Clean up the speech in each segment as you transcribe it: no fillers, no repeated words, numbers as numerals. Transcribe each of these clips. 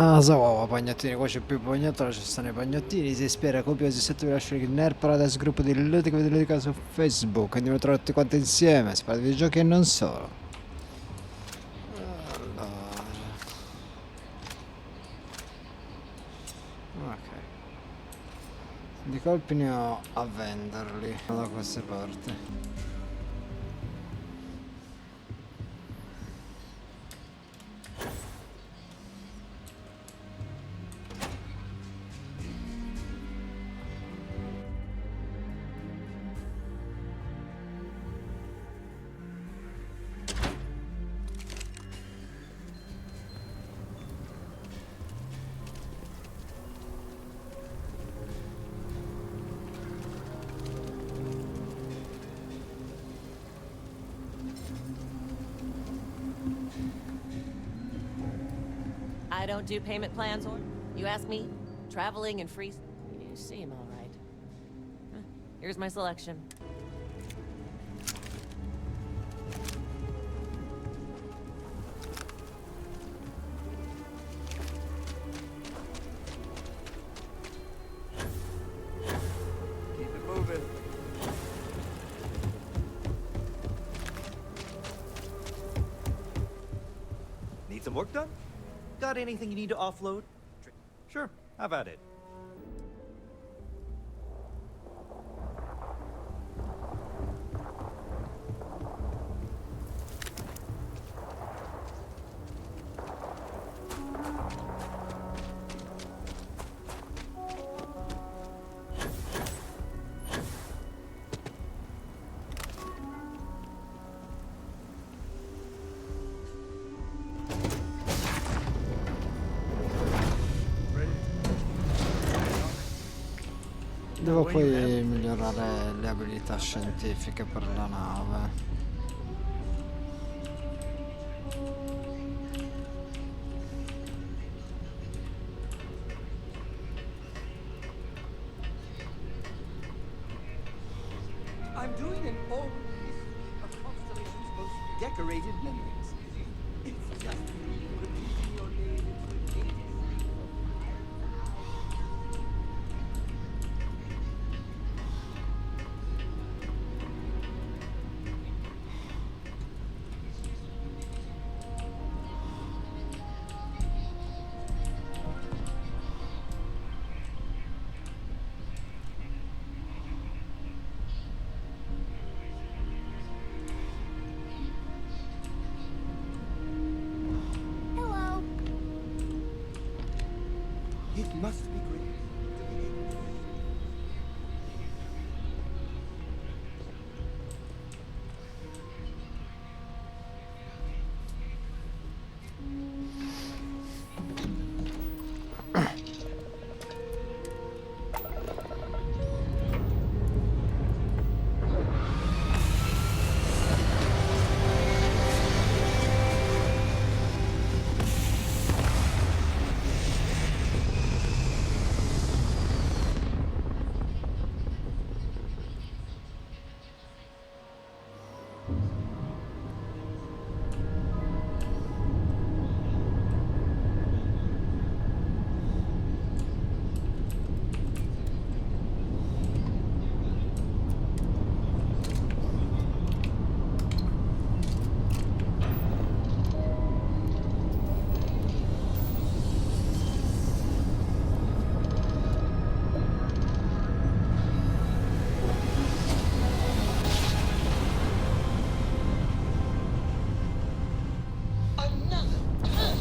Ah, so, pagnottini, qua c'è più pagnottolo, ci stanno i pagnottini, si spera copiosi se tu vi lasciare il Nerd Paradise gruppo di Ludica su Facebook, andiamo a trovare tutti quanti insieme, si parla di giochi e non solo. Allora, ok, di colpi ne ho a venderli da queste parti. I don't do payment plans, or you ask me? Traveling and free. You seem all right. Huh, here's my selection. Keep it moving. Need some work done? Got anything you need to offload? Sure, have at it. Devo poi migliorare le abilità scientifiche per la nave. I'm doing an old history of Constellation's most decorated memories. It's just repeating your name into ages. Hello. It must be great to be able to.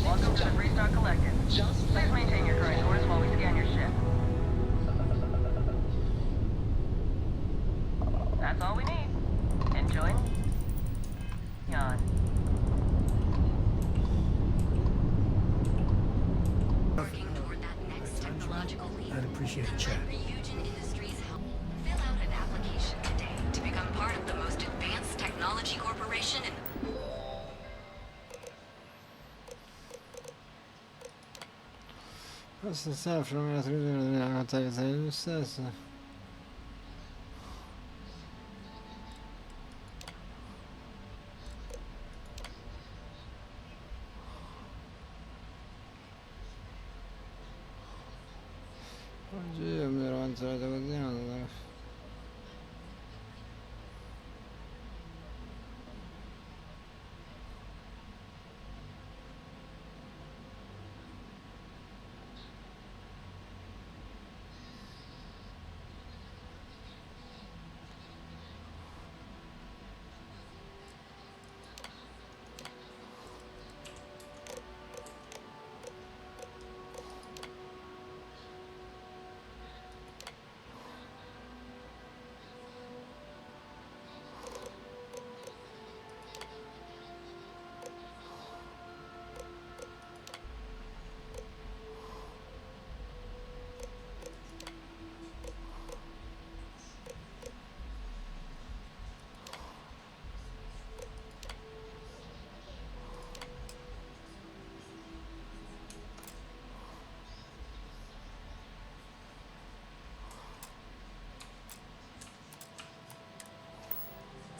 Welcome to the Freestar Collective. Please maintain your current course while we scan your ship. That's all we need. Enjoy. Yawn. Working toward that next technological leap. I'd appreciate a chat. Ryujin Industries help fill out an application today to become part of the most advanced technology corporation in Questo sta una battaglia stessa. cancellato così.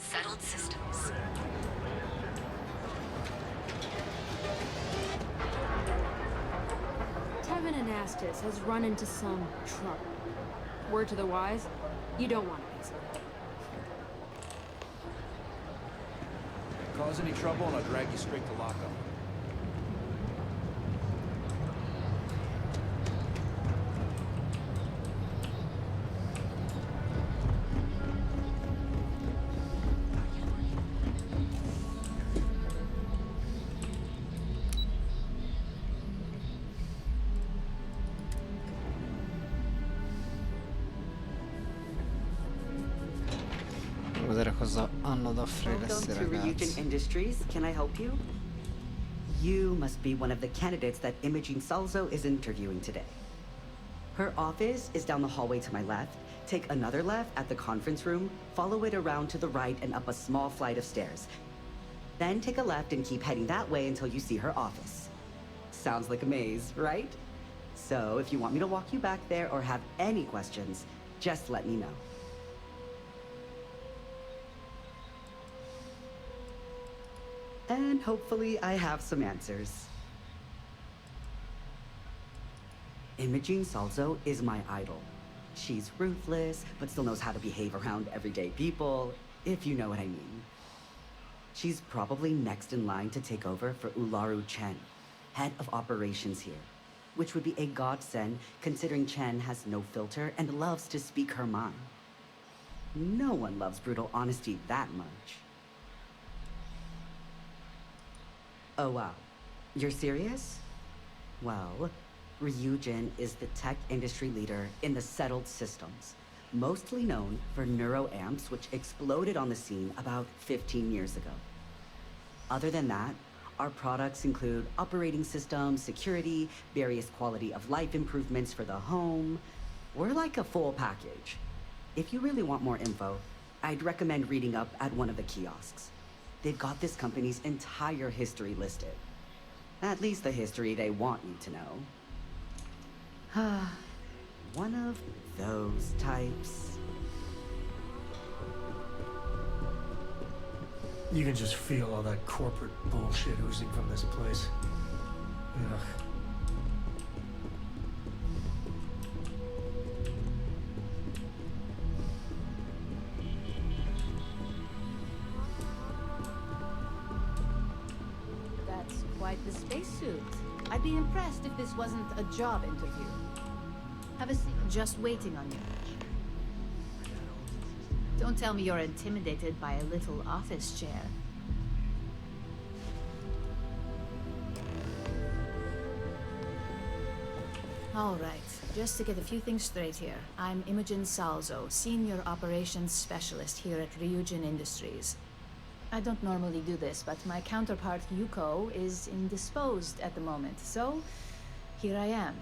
Settled systems. Tevin Anastas has run into some trouble. Word to the wise, you don't want to face it. Cause any trouble and I'll drag you straight to lockup. Devo vedere cosa hanno da offrire Welcome questi to Ryujin ragazzi. Industries. Can I help you? You must be one of the candidates that Imogene Salzo is interviewing today. Her office is down the hallway to my left. Take another left at the conference room, follow it around to the right and up a small flight of stairs. Then take a left and keep heading that way until you see her office. Sounds like a maze, right? So if you want me to walk you back there or have any questions, just let me know. And hopefully I have some answers. Imogene Salzo is my idol. She's ruthless, but still knows how to behave around everyday people, if you know what I mean. She's probably next in line to take over for Ularu Chen, head of operations here, which would be a godsend considering Chen has no filter and loves to speak her mind. No one loves brutal honesty that much. Oh wow, you're serious? Well, Ryujin is the tech industry leader in the settled systems, mostly known for neuroamps which exploded on the scene about 15 years ago. Other than that, our products include operating systems, security, various quality of life improvements for the home. We're like a full package. If you really want more info, I'd recommend reading up at one of the kiosks. They've got this company's entire history listed. At least the history they want you to know. One of those types. You can just feel all that corporate bullshit oozing from this place. Ugh. That's quite the spacesuit. I'd be impressed if this wasn't a job interview. Have a seat. Just waiting on you. Don't tell me you're intimidated by a little office chair. All right, just to get a few things straight here. I'm Imogen Salzo, Senior Operations Specialist here at Ryujin Industries. I don't normally do this, but my counterpart Yuko is indisposed at the moment, so here I am.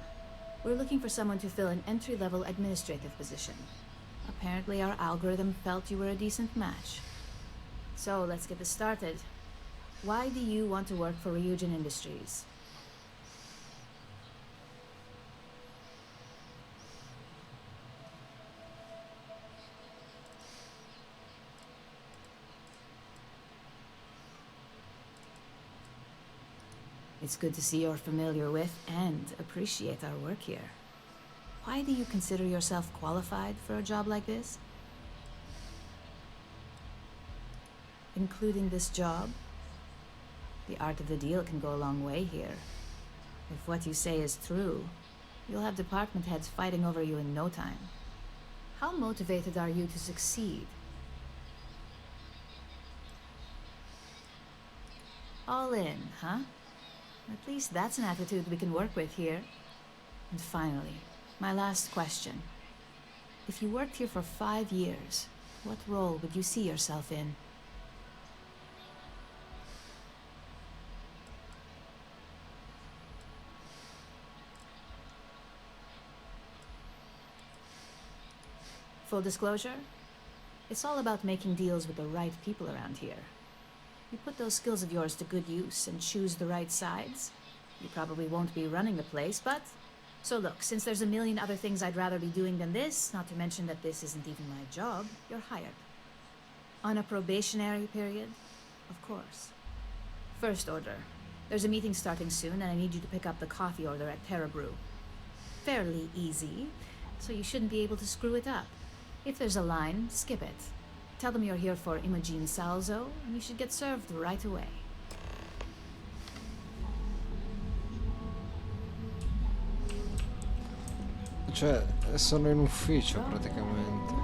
We're looking for someone to fill an entry-level administrative position. Apparently our algorithm felt you were a decent match. So let's get this started. Why do you want to work for Ryujin Industries? It's good to see you're familiar with and appreciate our work here. Why do you consider yourself qualified for a job like this? Including this job? The art of the deal can go a long way here. If what you say is true, you'll have department heads fighting over you in no time. How motivated are you to succeed? All in, huh? At least that's an attitude we can work with here. And finally, my last question. If you worked here for 5 years, what role would you see yourself in? Full disclosure, it's all about making deals with the right people around here. You put those skills of yours to good use and choose the right sides, you probably won't be running the place, but... So look, since there's a million other things I'd rather be doing than this, not to mention that this isn't even my job, you're hired. On a probationary period, of course. First order. There's a meeting starting soon, and I need you to pick up the coffee order at Terra Brew. Fairly easy, so you shouldn't be able to screw it up. If there's a line, skip it. Tell them you're here for Imogen Salzo, and you should get served right away. Cioè, sono in ufficio praticamente.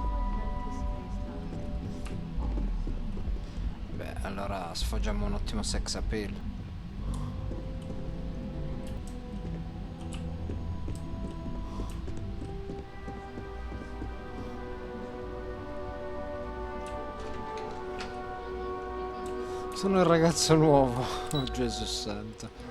Beh, allora sfoggiamo un ottimo sex appeal. Sono il ragazzo nuovo. Oh Gesù santo.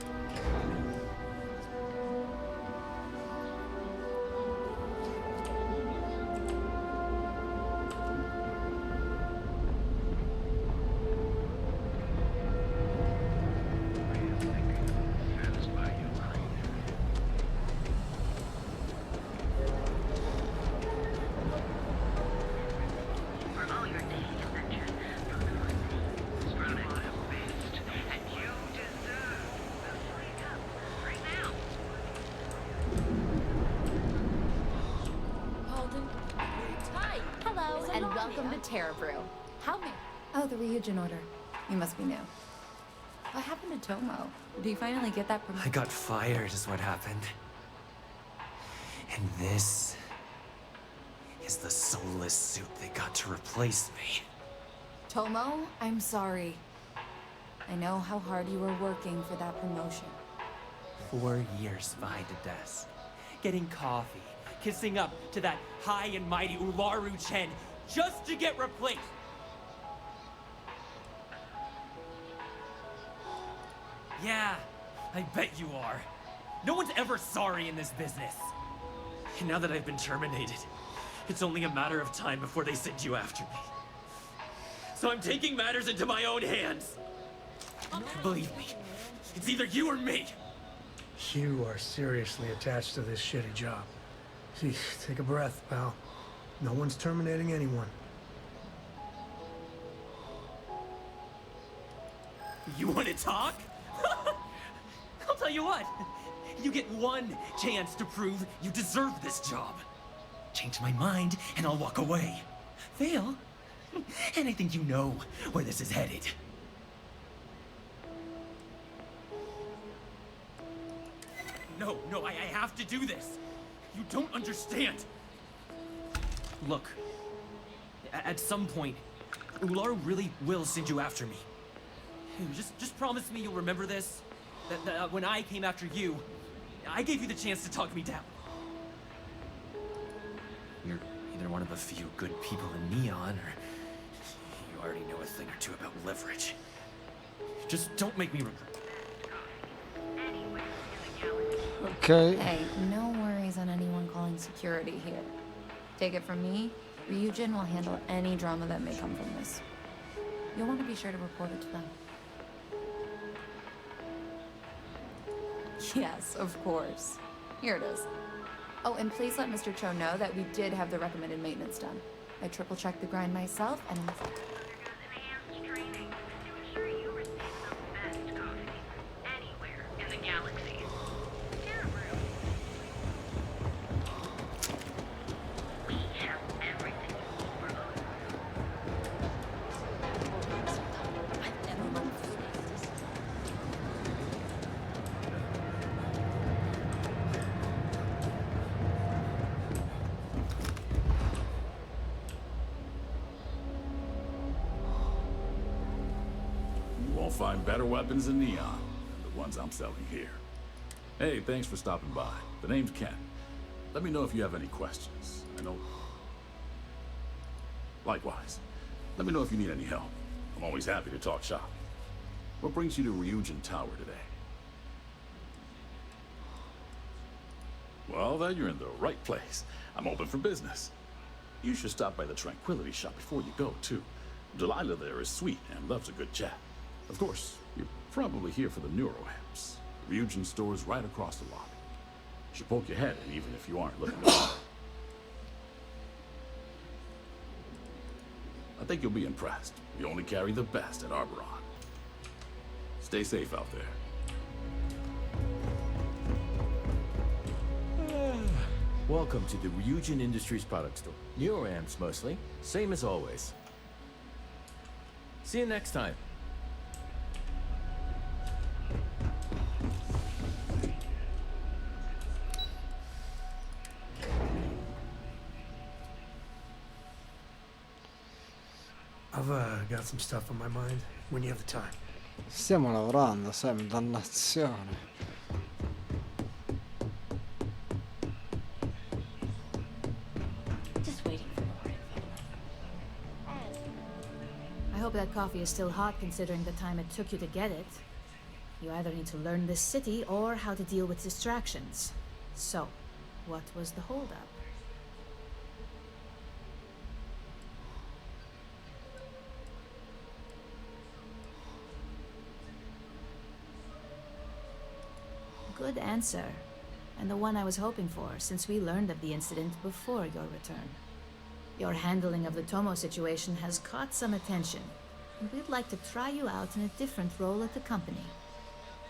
Oh, the Ryujin order. You must be new. What happened to Tomo? Did you finally get that promotion? I got fired is what happened. And this is the soulless suit they got to replace me. Tomo, I'm sorry. I know how hard you were working for that promotion. 4 years behind a desk, getting coffee, kissing up to that high and mighty Ryujin just to get replaced. Yeah, I bet you are. No one's ever sorry in this business. And now that I've been terminated, it's only a matter of time before they send you after me. So I'm taking matters into my own hands. Believe me, it's either you or me. You are seriously attached to this shitty job. Gee, take a breath, pal. No one's terminating anyone. You want to talk? I'll tell you what. You get one chance to prove you deserve this job. Change my mind, and I'll walk away. Fail, and I think you know where this is headed. No, I have to do this. You don't understand. Look, at some point, Ular really will send you after me. Just promise me you'll remember this. That when I came after you, I gave you the chance to talk me down. You're either one of the few good people in Neon, or you already know a thing or two about leverage. Just don't make me regret. Okay. Hey, no worries on anyone calling security here. Take it from me, Ryujin will handle any drama that may come from this. You'll want to be sure to report it to them. Yes, of course. Here it is. Oh, and please let Mr. Cho know that we did have the recommended maintenance done. I triple-checked the grind myself, and won't find better weapons than Neon than the ones I'm selling here. Hey, thanks for stopping by. The name's Ken. Let me know if you have any questions. I know... Likewise. Let me know if you need any help. I'm always happy to talk shop. What brings you to Ryujin Tower today? Well, then you're in the right place. I'm open for business. You should stop by the Tranquility Shop before you go, too. Delilah there is sweet and loves a good chat. Of course, you're probably here for the neuroamps. The Ryujin store is right across the lobby. She'll poke your head in even if you aren't looking to buy. I think you'll be impressed. We only carry the best at Arboron. Stay safe out there. Welcome to the Ryujin Industries product store. Neuroamps mostly, same as always. See you next time. I've got some stuff on my mind when you have the time. Stiamo lavorando, sai, dannazione. Just waiting for more info. I hope that coffee is still hot considering the time it took you to get it. You either need to learn this city or how to deal with distractions. So, what was the holdup? Good answer, and the one I was hoping for, since we learned of the incident before your return. Your handling of the Tomo situation has caught some attention, and we'd like to try you out in a different role at the company.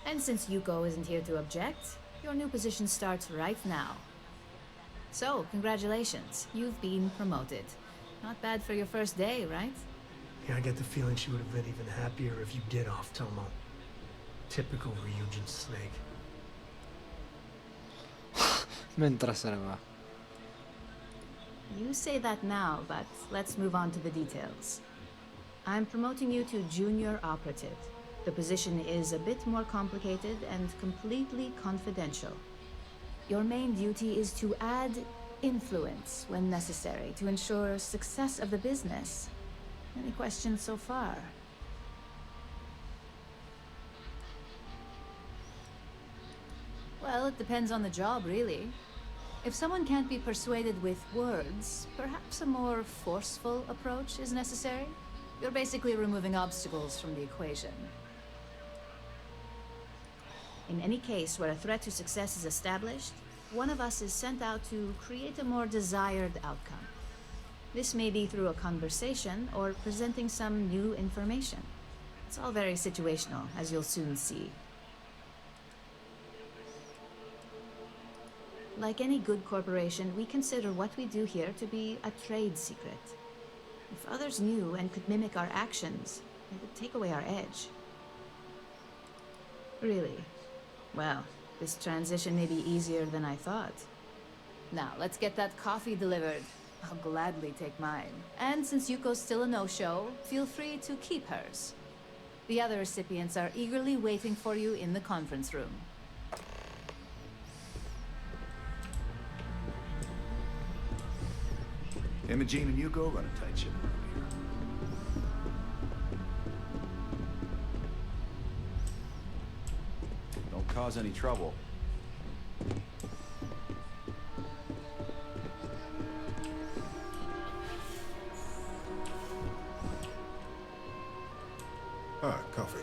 And since Yuko isn't here to object, your new position starts right now. So, congratulations, you've been promoted. Not bad for your first day, right? Yeah, I get the feeling she would have been even happier if you did off Tomo. Typical Ryujin snake. Mentre se ne va. You say that now, but let's move on to the details. I'm promoting you to junior operative. The position is a bit more complicated and completely confidential. Your main duty is to add influence when necessary to ensure success of the business. Any questions so far? Well, it depends on the job, really. If someone can't be persuaded with words, perhaps a more forceful approach is necessary. You're basically removing obstacles from the equation. In any case where a threat to success is established, one of us is sent out to create a more desired outcome. This may be through a conversation or presenting some new information. It's all very situational, as you'll soon see. Like any good corporation, we consider what we do here to be a trade secret. If others knew and could mimic our actions, it would take away our edge. Really? Well, this transition may be easier than I thought. Now, let's get that coffee delivered. I'll gladly take mine. And since Yuko's still a no-show, feel free to keep hers. The other recipients are eagerly waiting for you in the conference room. Imogene and Yuko run a tight ship around here. Don't cause any trouble. Ah, coffee.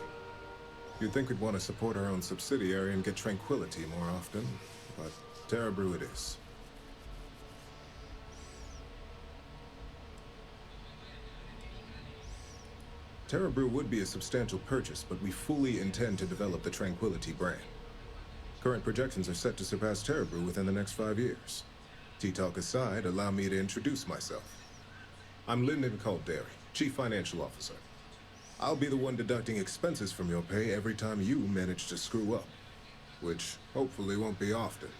You'd think we'd want to support our own subsidiary and get tranquility more often, but Terra Brew it is. Terra Brew would be a substantial purchase, but we fully intend to develop the Tranquility brand. Current projections are set to surpass Terra Brew within the next 5 years. Tea-talk aside, allow me to introduce myself. I'm Lyndon Calderi, Chief Financial Officer. I'll be the one deducting expenses from your pay every time you manage to screw up, which hopefully won't be often.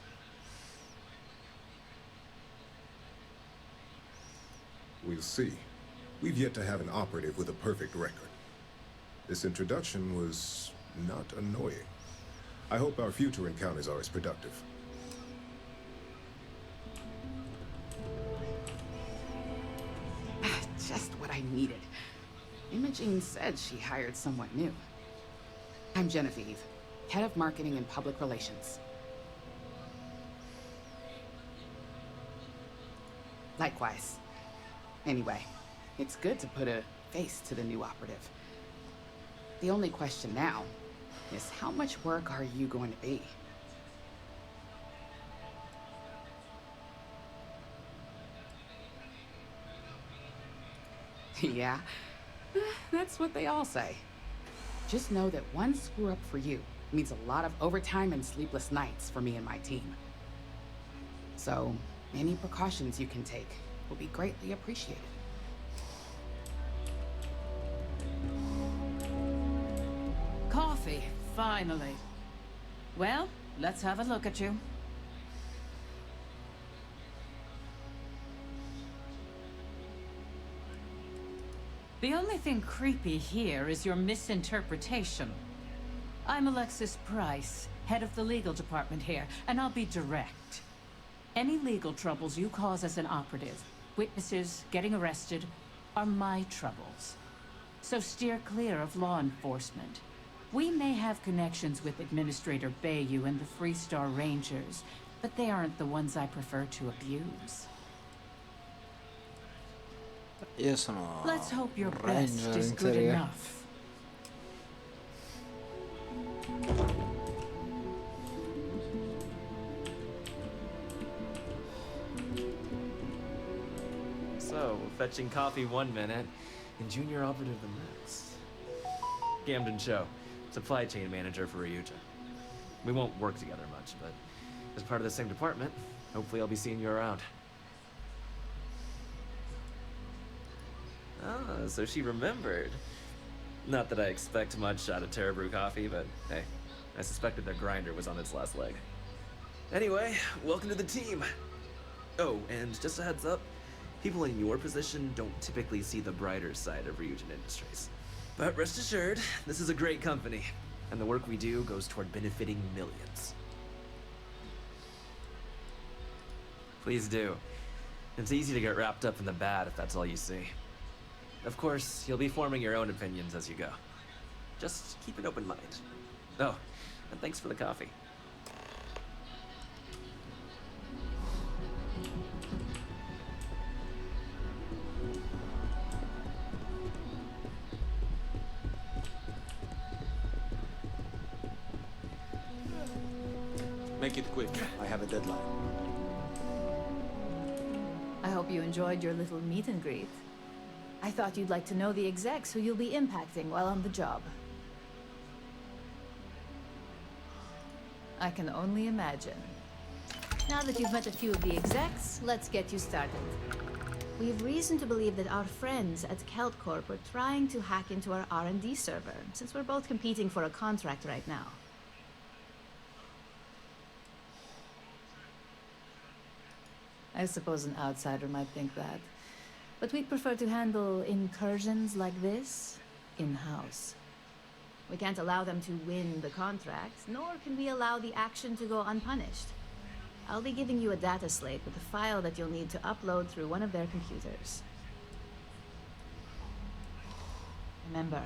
We'll see. We've yet to have an operative with a perfect record. This introduction was not annoying. I hope our future encounters are as productive. Just what I needed. Imogene said she hired someone new. I'm Genevieve, head of marketing and public relations. Likewise. Anyway, it's good to put a face to the new operative. The only question now is how much work are you going to be? Yeah, that's what they all say. Just know that one screw-up for you means a lot of overtime and sleepless nights for me and my team. So, any precautions you can take will be greatly appreciated. Coffee, finally. Well, let's have a look at you. The only thing creepy here is your misinterpretation. I'm Alexis Price, head of the legal department here, and I'll be direct. Any legal troubles you cause as an operative, witnesses, getting arrested, are my troubles. So steer clear of law enforcement. We may have connections with Administrator Bayou and the Freestar Rangers, but they aren't the ones I prefer to abuse. Io sono Let's hope your un best ranger is in good teoria. enough. So, fetching coffee 1 minute, and junior operative the next. Gamden Cho, supply chain manager for Ryujin. We won't work together much, but as part of the same department, hopefully I'll be seeing you around. Ah, so she remembered. Not that I expect much out of Terra Brew coffee, but hey, I suspected their grinder was on its last leg. Anyway, welcome to the team. Oh, and just a heads up, people in your position don't typically see the brighter side of Ryujin Industries. But rest assured, this is a great company, and the work we do goes toward benefiting millions. Please do. It's easy to get wrapped up in the bad if that's all you see. Of course, you'll be forming your own opinions as you go. Just keep an open mind. Oh, and thanks for the coffee. Make it quick. I have a deadline. I hope you enjoyed your little meet and greet. I thought you'd like to know the execs who you'll be impacting while on the job. I can only imagine. Now that you've met a few of the execs, let's get you started. We have reason to believe that our friends at KeltCorp are trying to hack into our R&D server, since we're both competing for a contract right now. I suppose an outsider might think that. But we'd prefer to handle incursions like this in-house. We can't allow them to win the contract, nor can we allow the action to go unpunished. I'll be giving you a data slate with a file that you'll need to upload through one of their computers. Remember,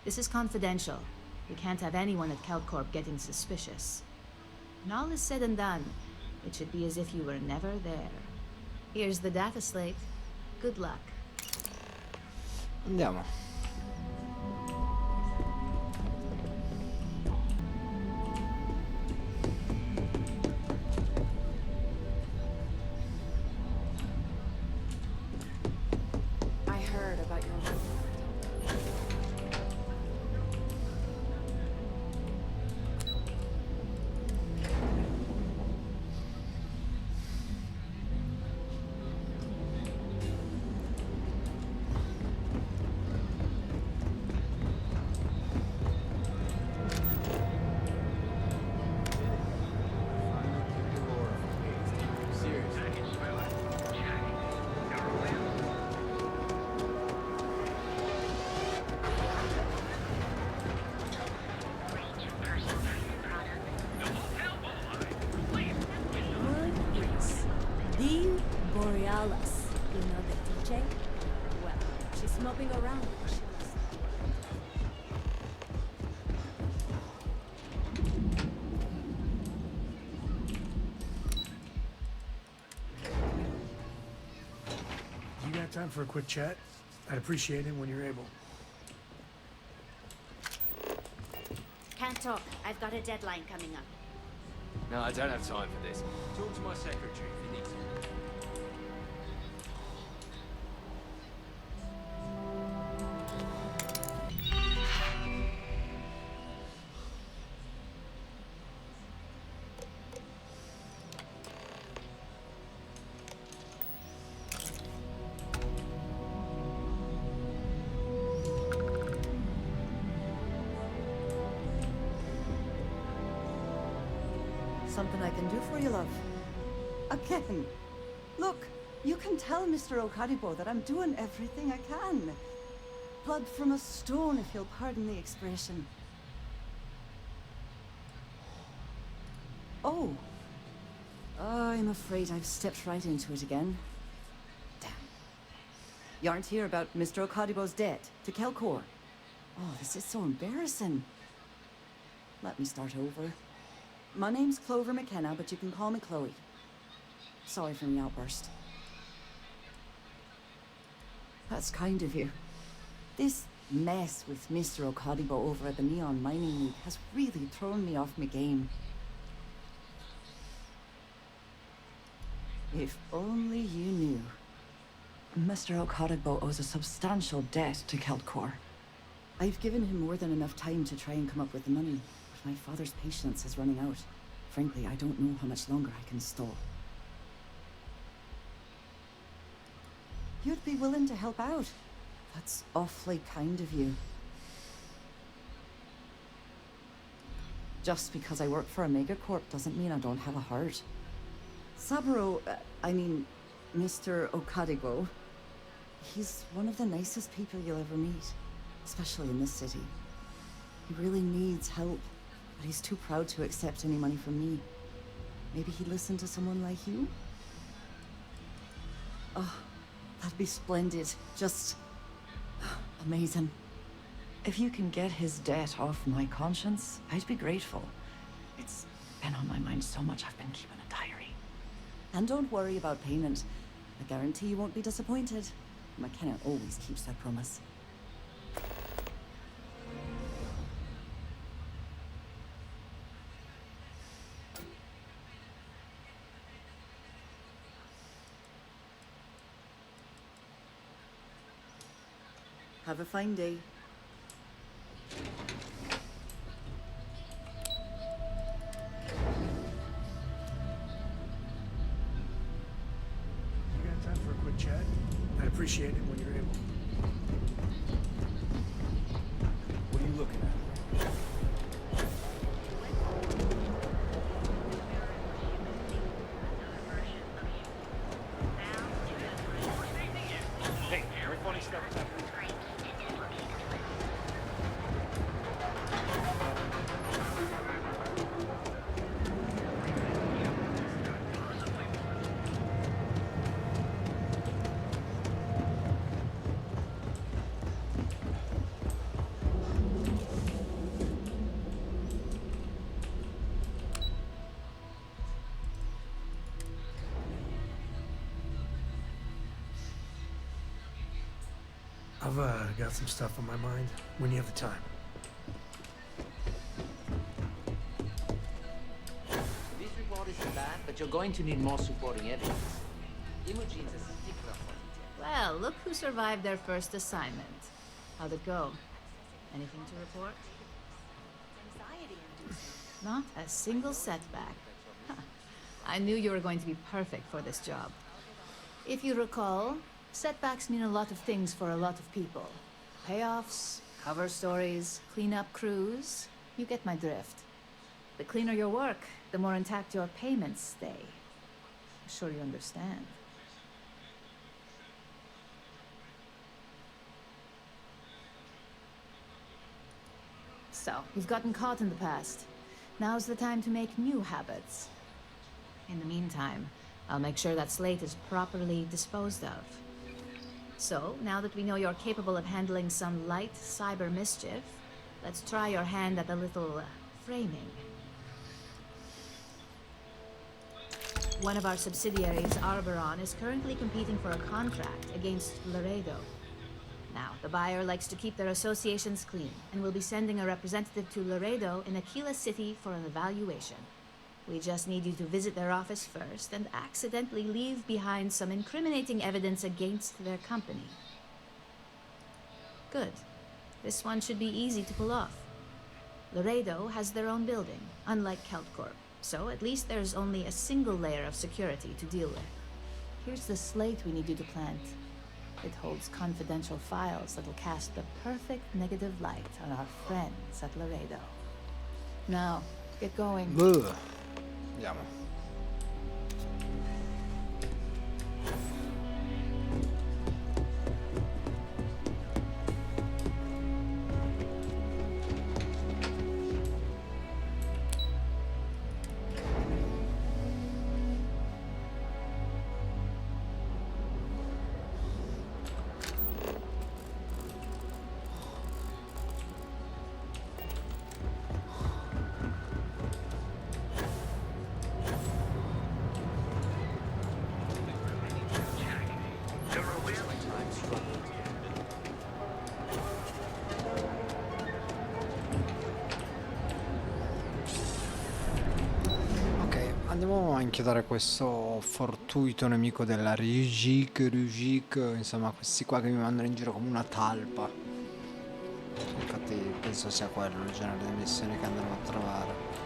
this is confidential. We can't have anyone at KeltCorp getting suspicious. When all is said and done, it should be as if you were never there. Here's the data slate. Good luck. Andiamo. I heard about your work. Borealis. You know the DJ? Well, she's moping around. She was... You got time for a quick chat? I'd appreciate it when you're able. Can't talk. I've got a deadline coming up. No, I don't have time for this. Talk to my secretary if you need to. Something I can do for you, love. Again. Look, you can tell Mr. Okaribo that I'm doing everything I can. Blood from a stone, if you'll pardon the expression. Oh. I'm afraid I've stepped right into it again. Damn. You aren't here about Mr. Okaribo's debt to Kelkor. Oh, this is so embarrassing. Let me start over. My name's Clover McKenna, but you can call me Chloe. Sorry for the outburst. That's kind of you. This mess with Mr. Okaribo over at the Neon Mining League has really thrown me off my game. If only you knew. Mr. Okaribo owes a substantial debt to Kelkor. I've given him more than enough time to try and come up with the money. My father's patience is running out. Frankly, I don't know how much longer I can stall. You'd be willing to help out. That's awfully kind of you. Just because I work for a megacorp doesn't mean I don't have a heart. Saburo, Mr. Okaribo, he's one of the nicest people you'll ever meet, especially in this city. He really needs help. But he's too proud to accept any money from me. Maybe he'd listen to someone like you? Oh, that'd be splendid. Just... amazing. If you can get his debt off my conscience, I'd be grateful. It's been on my mind so much I've been keeping a diary. And don't worry about payment. I guarantee you won't be disappointed. McKenna always keeps her promise. Have a fine day. You got time for a quick chat? I'd appreciate it when you're able. What are you looking at? Hey, very funny stuff. I've got some stuff on my mind when you have the time. This report isn't bad, but you're going to need more supporting evidence. Imogen's a stickler for detail. Well, look who survived their first assignment. How'd it go? Anything to report? Not a single setback. I knew you were going to be perfect for this job. If you recall, setbacks mean a lot of things for a lot of people. Payoffs, cover stories, cleanup crews. You get my drift. The cleaner your work, the more intact your payments stay. I'm sure you understand. So, you've gotten caught in the past. Now's the time to make new habits. In the meantime, I'll make sure that slate is properly disposed of. So, now that we know you're capable of handling some light cyber mischief, let's try your hand at a little framing. One of our subsidiaries, Arboron, is currently competing for a contract against Laredo. Now, the buyer likes to keep their associations clean, and will be sending a representative to Laredo in Aquila City for an evaluation. We just need you to visit their office first and accidentally leave behind some incriminating evidence against their company. Good. This one should be easy to pull off. Laredo has their own building, unlike Keltcorp, so at least there's only a single layer of security to deal with. Here's the slate we need you to plant. It holds confidential files that'll cast the perfect negative light on our friends at Laredo. Now, get going. Andiamo. Andiamo a inchiodare questo fortuito nemico della Ryujin, insomma questi qua che mi mandano in giro come una talpa. Infatti penso sia quello il genere di missioni che andremo a trovare.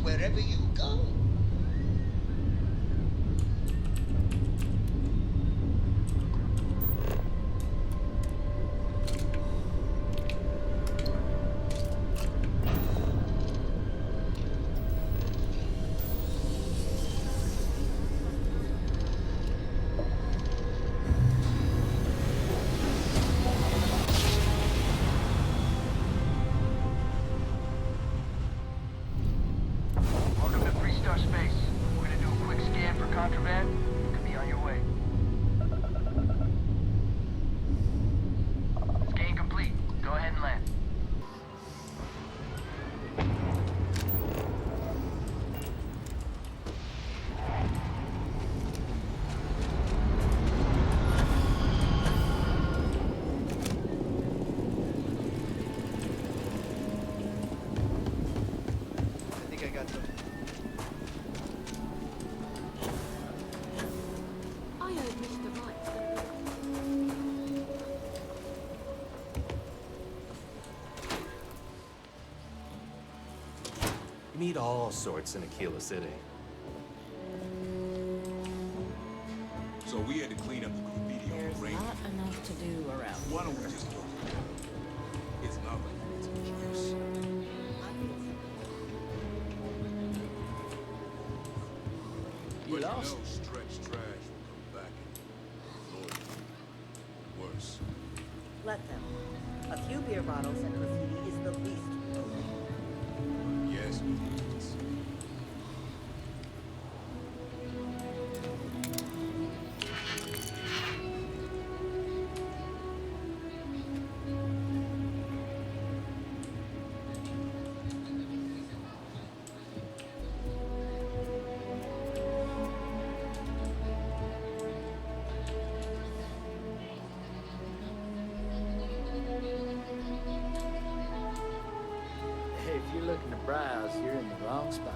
Wherever you go. You meet all sorts in Aquila City. So we had to clean up the graffiti on the rain. There's not enough to do around. Why don't we just talk? It's not like it's a case. You lost? Stretch trash will come back and Lord, worse. Let them. A few beer bottles and graffiti is the least. Yes, please. If you're looking to browse, you're in the wrong spot.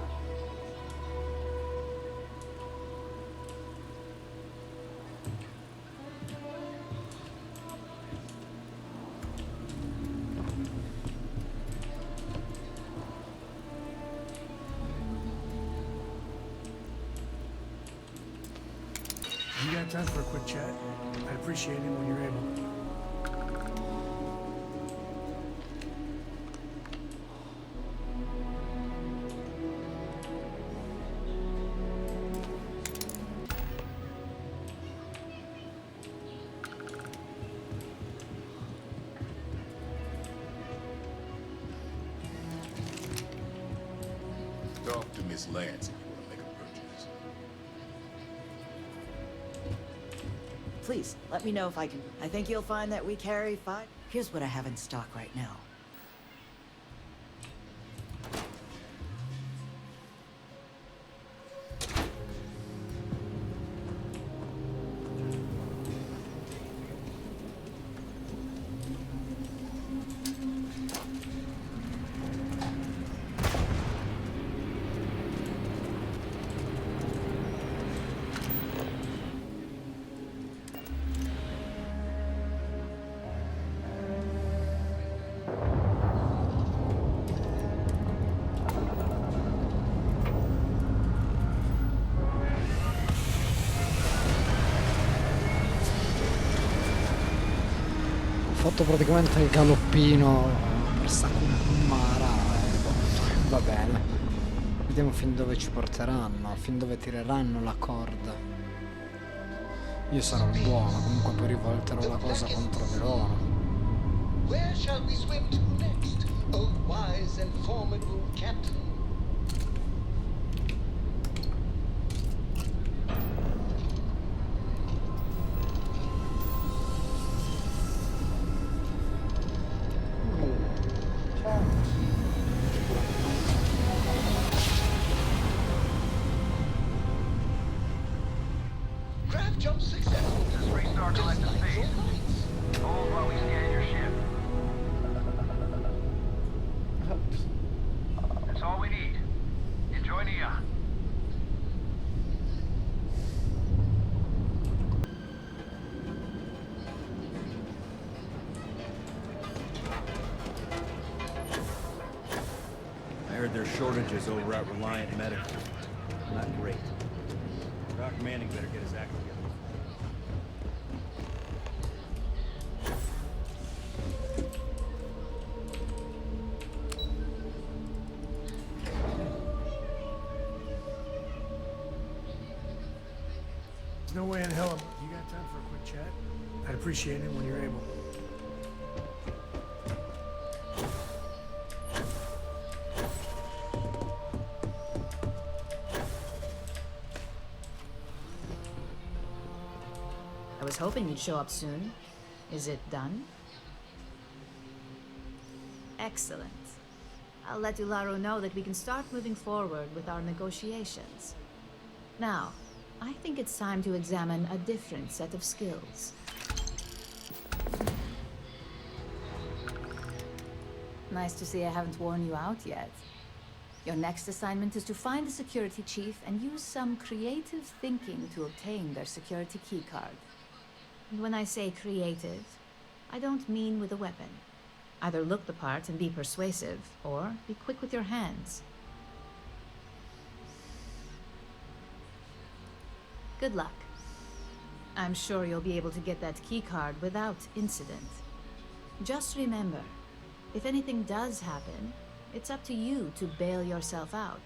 got time for a quick chat? I'd appreciate it when you're able. Talk to Miss Lance if you want to make a purchase. Please, let me know if I can. I think you'll find that we carry 5. Here's what I have in stock right now. Ho fatto praticamente il galoppino per sta mara va bene. Vediamo fin dove ci porteranno, fin dove tireranno la corda. Io sarò il buono, comunque poi rivolterò la cosa contro di loro. Where shall we swim to next, oh wise and formidable captain? Craft jump successful. Just restart collective speed. Hold while we scan your ship. That's all we need. Enjoy Neon. I heard there's shortages over at Reliant Medical. Not great. Doc Manning better get his act together. There's no way in hell you got time for a quick chat? I'd appreciate it when you're able. I was hoping you'd show up soon. Is it done? Excellent. I'll let Ularu know that we can start moving forward with our negotiations. Now, I think it's time to examine a different set of skills. Nice to see I haven't worn you out yet. Your next assignment is to find the security chief and use some creative thinking to obtain their security keycard. And when I say creative, I don't mean with a weapon. Either look the part and be persuasive, or be quick with your hands. Good luck. I'm sure you'll be able to get that keycard without incident. Just remember, if anything does happen, it's up to you to bail yourself out.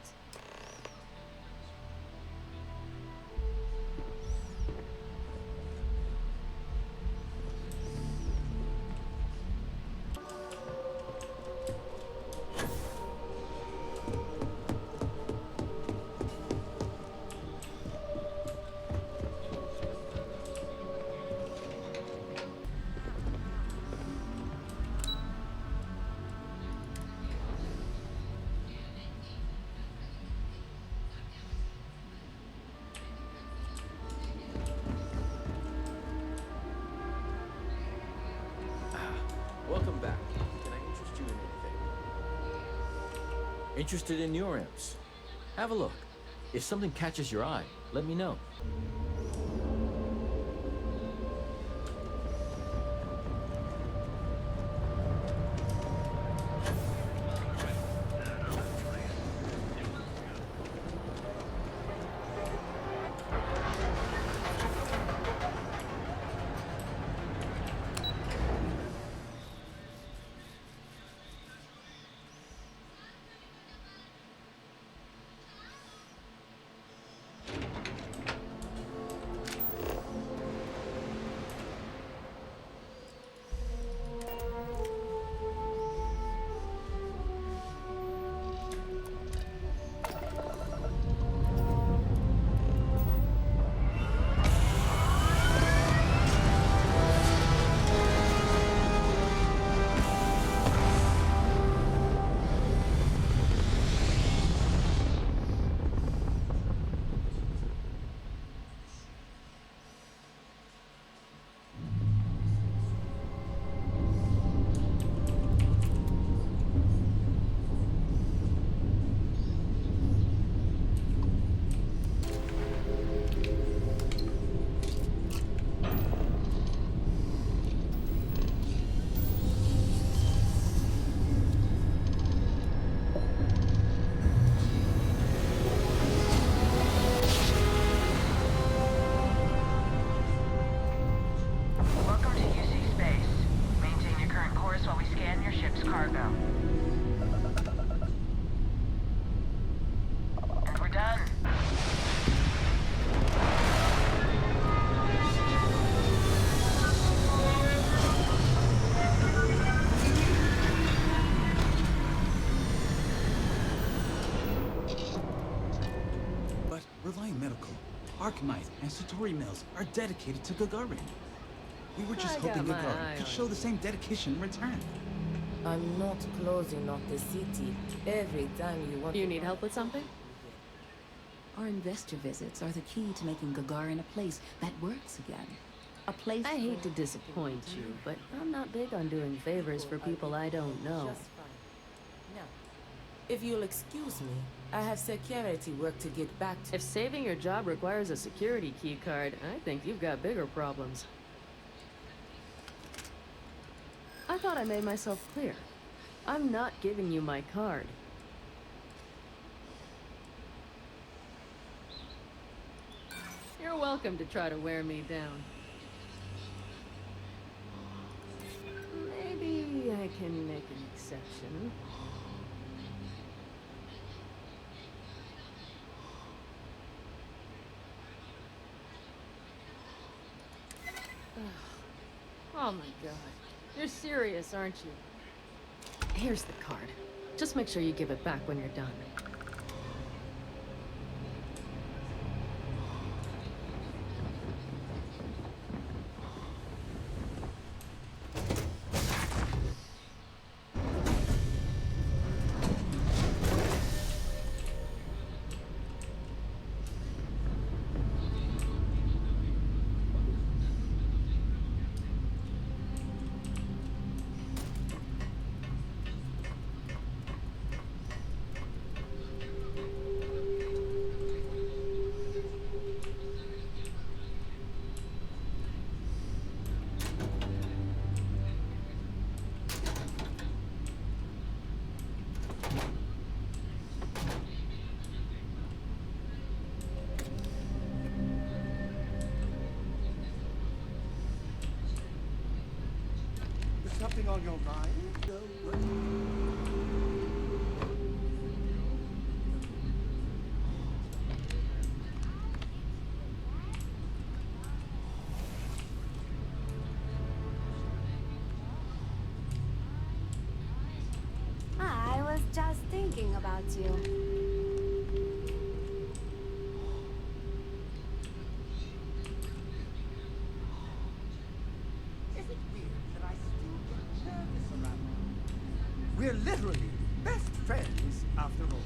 Welcome back. Can I interest you in anything? Interested in your amps? Have a look. If something catches your eye, let me know. ship's cargo. And we're done. But Reliant Medical, Arcanite, and Satori Mills are dedicated to Gagarin. We were just I got hoping my Gagarin eye could on show the same dedication in return. I'm not closing off the city every time you want. You need help with something? Our investor visits are the key to making Gagarin a place that works again. A place I hate to disappoint you, but I'm not big on doing favors for people I don't know. Just fine. Now, if you'll excuse me, I have security work to get back to. If saving your job requires a security key card, I think you've got bigger problems. I thought I made myself clear. I'm not giving you my card. You're welcome to try to wear me down. Maybe I can make an exception. Oh my god. You're serious, aren't you? Here's the card. Just make sure you give it back when you're done. Something on your mind? I was just thinking about you. We're literally best friends after all.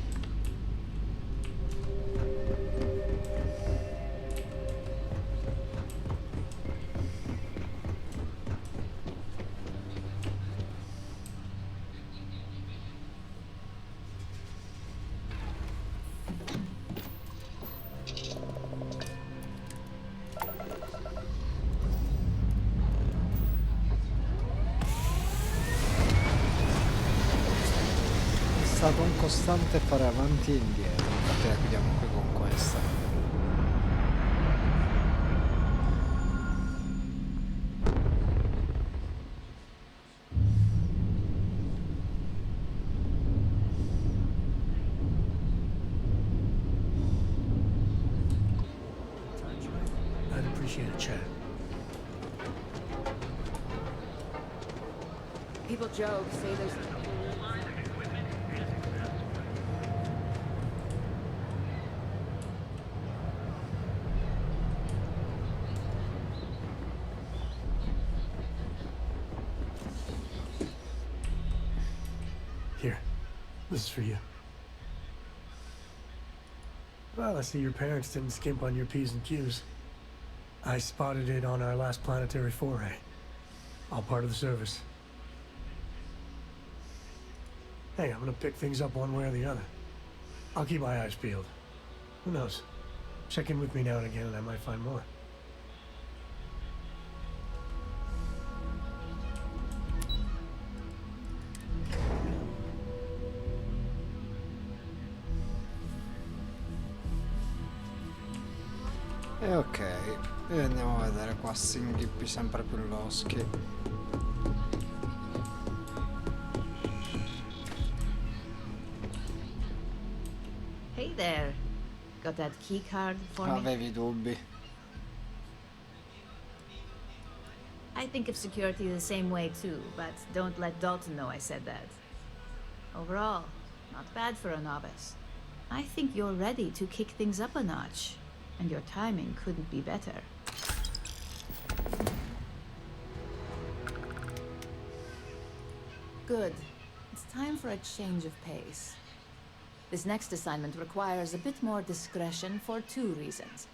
È stato un costante fare avanti e indietro, infatti la chiudiamo qui con questa. I'd appreciate a chat. People joke, say there's... Here, this is for you. Well, I see your parents didn't skimp on your P's and Q's. I spotted it on our last planetary foray. All part of the service. Hey, I'm gonna pick things up one way or the other. I'll keep my eyes peeled. Who knows? Check in with me now and again and I might find more. E ok, e andiamo a vedere qua, si inghippi sempre più loschi. there. Got that key card for me? Avevi dubbi. I think of security the same way too, but don't let Dalton know I said that. Overall, not bad for a novice. I think you're ready to kick things up a notch, and your timing couldn't be better. Good. It's time for a change of pace. This next assignment requires a bit more discretion for 2 reasons.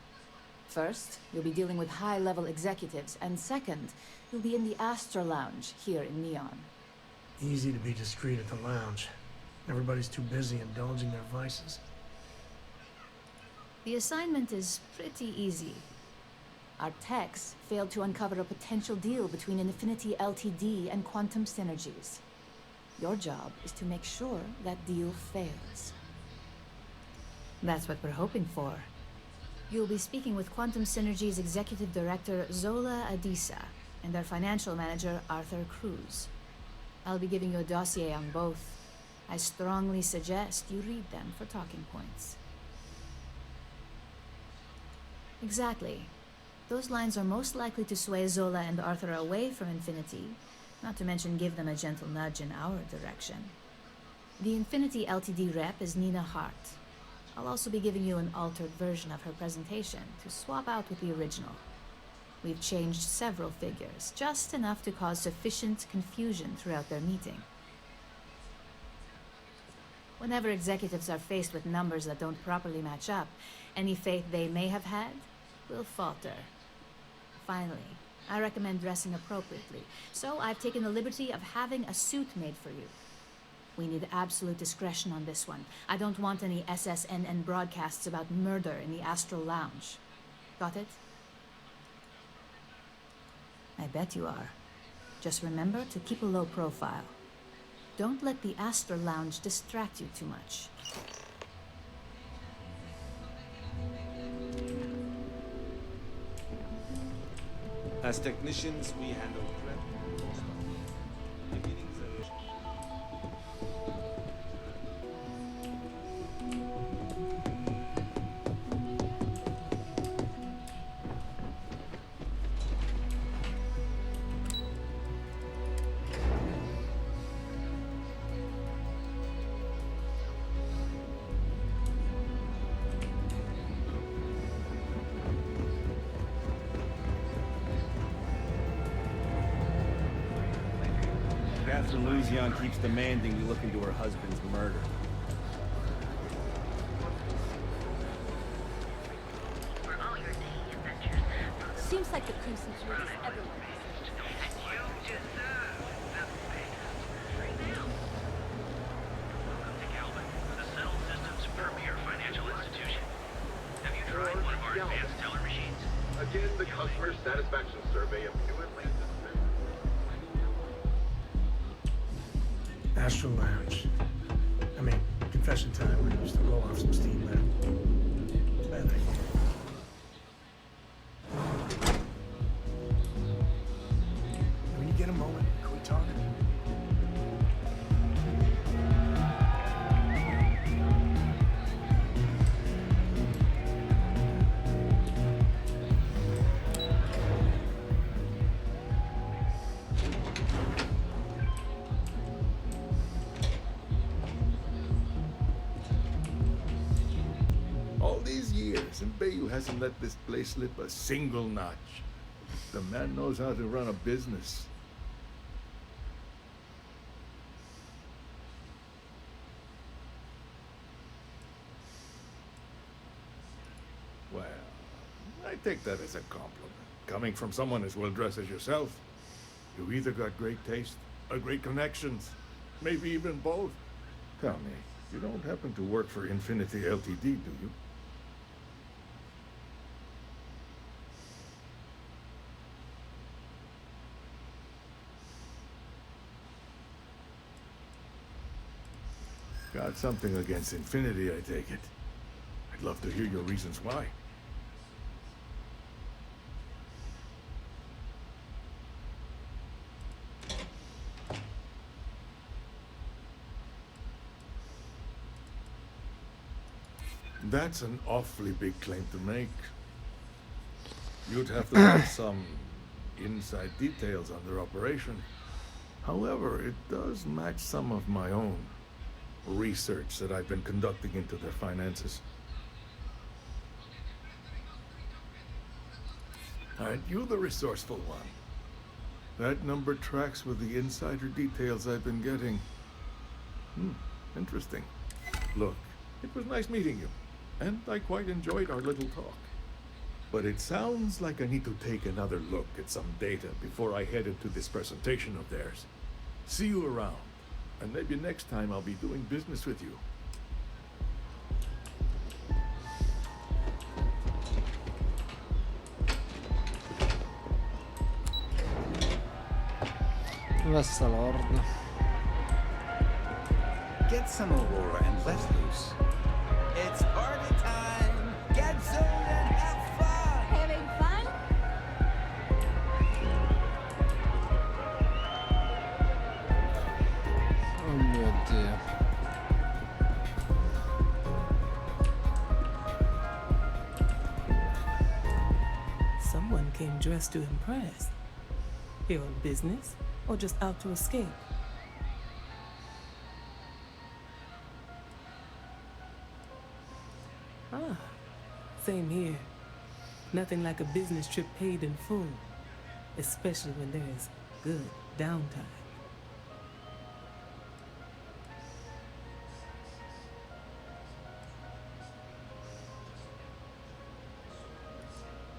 First, you'll be dealing with high-level executives, and second, you'll be in the Astra Lounge here in Neon. Easy to be discreet at the lounge. Everybody's too busy indulging their vices. The assignment is pretty easy. Our techs failed to uncover a potential deal between Infinity Ltd. And Quantum Synergies. Your job is to make sure that deal fails. That's what we're hoping for. You'll be speaking with Quantum Synergy's Executive Director, Zola Adisa, and their financial manager, Arthur Cruz. I'll be giving you a dossier on both. I strongly suggest you read them for talking points. Exactly. Those lines are most likely to sway Zola and Arthur away from Infinity, not to mention give them a gentle nudge in our direction. The Infinity Ltd. Rep is Nina Hart. I'll also be giving you an altered version of her presentation to swap out with the original. We've changed several figures, just enough to cause sufficient confusion throughout their meeting. Whenever executives are faced with numbers that don't properly match up, any faith they may have had will falter. Finally, I recommend dressing appropriately, so I've taken the liberty of having a suit made for you. We need absolute discretion on this one. I don't want any SSNN broadcasts about murder in the Astral Lounge. Got it? I bet you are. Just remember to keep a low profile. Don't let the Astral Lounge distract you too much. As technicians, we handle prep. Beginnings and Catherine Ryujin keeps demanding we look into her husband's murder. Seems like the Crimson Fleet is everywhere. Again, the customer satisfaction survey of New Atlantis. Astral Lounge. I mean, confession time. We used to roll off some steam there. Bad idea. When you get a moment, can we talk? All these years, and Bayou hasn't let this place slip a single notch. The man knows how to run a business. Well, I take that as a compliment. Coming from someone as well-dressed as yourself, you either got great taste or great connections. Maybe even both. Tell me, you don't happen to work for Infinity Ltd., do you? Got something against Infinity, I take it. I'd love to hear your reasons why. That's an awfully big claim to make. You'd have to have some inside details on their operation. However, it does match some of my own research that I've been conducting into their finances. Aren't you the resourceful one? That number tracks with the insider details I've been getting. Interesting. Look, it was nice meeting you, and I quite enjoyed our little talk. But it sounds like I need to take another look at some data before I head into this presentation of theirs. See you around, and maybe next time I'll be doing business with you. Vesta Lord. Get some Aurora and let loose. It's party time! Get zoned and have fun! Having fun? Oh mio Dio. Someone came dressed to impress. Here on business, or just out to escape? Ah, same here. Nothing like a business trip paid in full, especially when there's good downtime.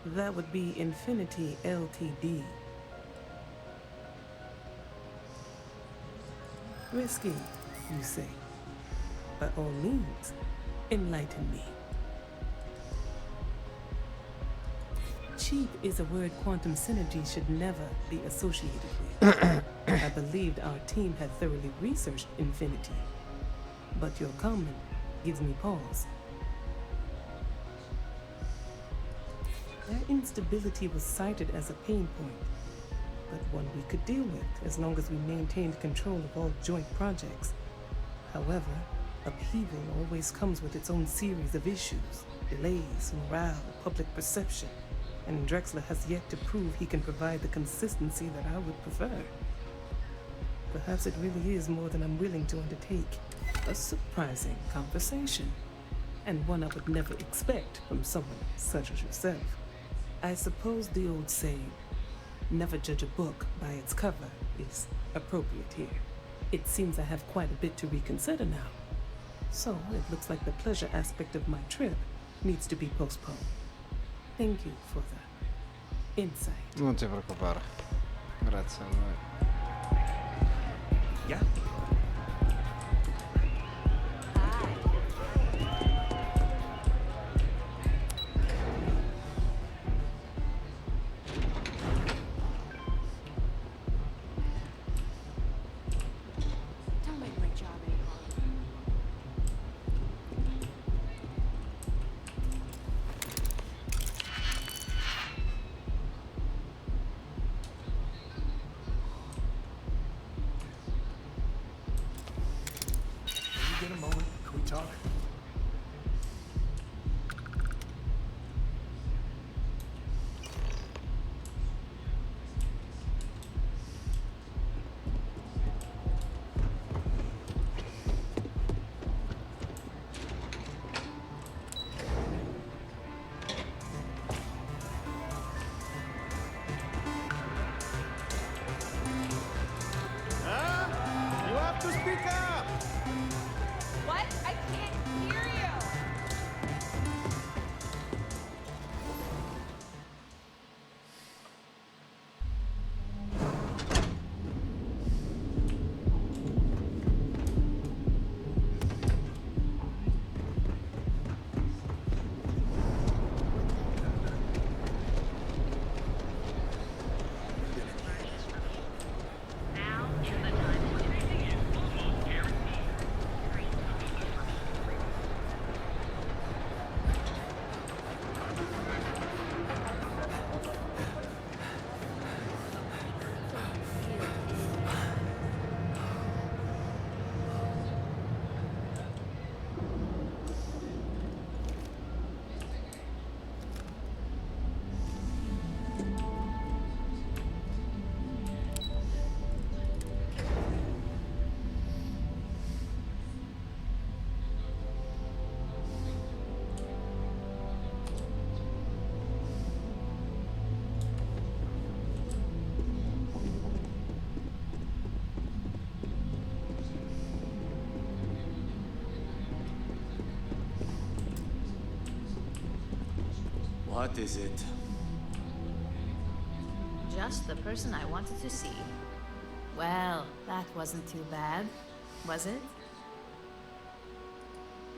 That would be Infinity Ltd. Risky, you say? By all means, enlighten me. Cheap is a word quantum synergy should never be associated with. I believed our team had thoroughly researched Infinity, but your comment gives me pause. Their instability was cited as a pain point, but one we could deal with as long as we maintained control of all joint projects. However, upheaval always comes with its own series of issues, delays, morale, public perception, and Drexler has yet to prove he can provide the consistency that I would prefer. Perhaps it really is more than I'm willing to undertake. A surprising conversation, and one I would never expect from someone such as yourself. I suppose the old saying, never judge a book by its cover, is appropriate here. It seems I have quite a bit to reconsider now. So it looks like the pleasure aspect of my trip needs to be postponed. Thank you for the insight. Non ti preoccupare. Grazie a voi. Yeah. Don't make my job any harder. Can you get a moment? Can we talk? Huh? You have to speak up! What? I can't hear you! What is it? Just the person I wanted to see. Well, that wasn't too bad, was it?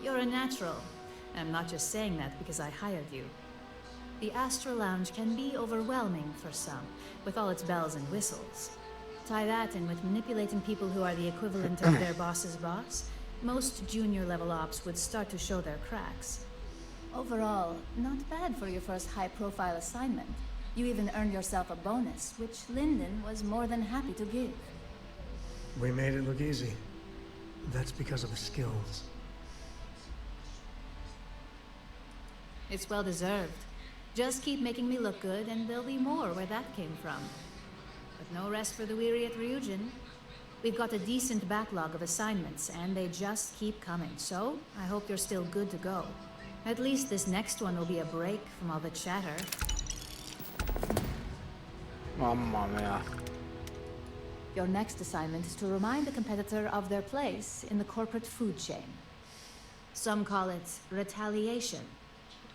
You're a natural. And I'm not just saying that because I hired you. The Astro Lounge can be overwhelming for some, with all its bells and whistles. Tie that in with manipulating people who are the equivalent of their boss's boss, most junior-level ops would start to show their cracks. Overall, not bad for your first high-profile assignment. You even earned yourself a bonus, which Lyndon was more than happy to give. We made it look easy. That's because of the skills. It's well deserved. Just keep making me look good, and there'll be more where that came from. But no rest for the weary at Ryujin. We've got a decent backlog of assignments, and they just keep coming, so I hope you're still good to go. At least this next one will be a break from all the chatter. Mamma mia. Your next assignment is to remind the competitor of their place in the corporate food chain. Some call it retaliation,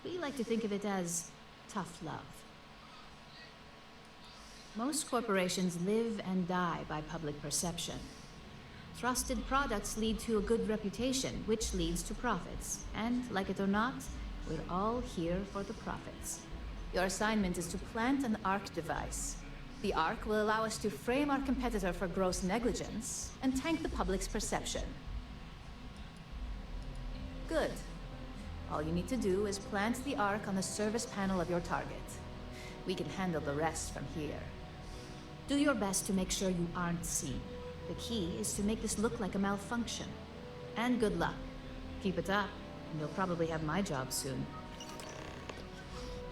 but we like to think of it as tough love. Most corporations live and die by public perception. Trusted products lead to a good reputation, which leads to profits. And, like it or not, we're all here for the profits. Your assignment is to plant an ARC device. The ARC will allow us to frame our competitor for gross negligence and tank the public's perception. Good. All you need to do is plant the ARC on the service panel of your target. We can handle the rest from here. Do your best to make sure you aren't seen. The key is to make this look like a malfunction. And good luck. Keep it up, and you'll probably have my job soon.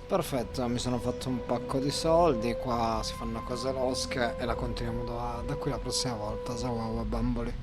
Perfetto, mi sono fatto un pacco di soldi, qua si fanno cose losche e la continuiamo da qui la prossima volta. Ciao bamboli.